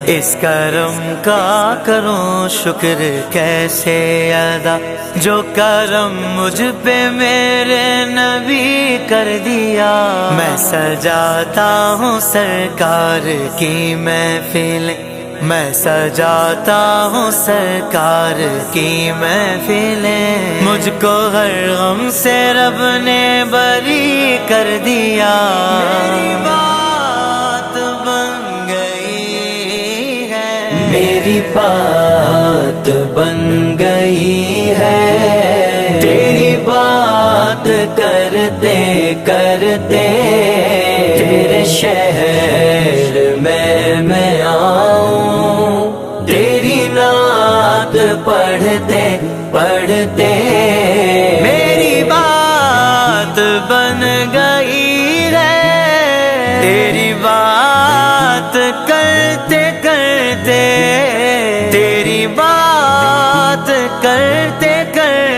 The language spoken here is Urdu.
اس کرم کا کروں شکر کیسے ادا، جو کرم مجھ پہ میرے نبی کر دیا۔ میں سجاتا ہوں سرکار کی محفلیں، میں سجاتا ہوں سرکار کی محفلیں، مجھ کو ہر غم سے رب نے بری کر دیا۔ میری بات بن گئی ہے، میری بات بن گئی ہے، تیری بات کرتے کرتے تیرے شہر میں آؤں، تیری نعت پڑھتے پڑھتے میری بات بن گئی ہے، تیری بات کرتے کرتے تیری بات کرتے کرتے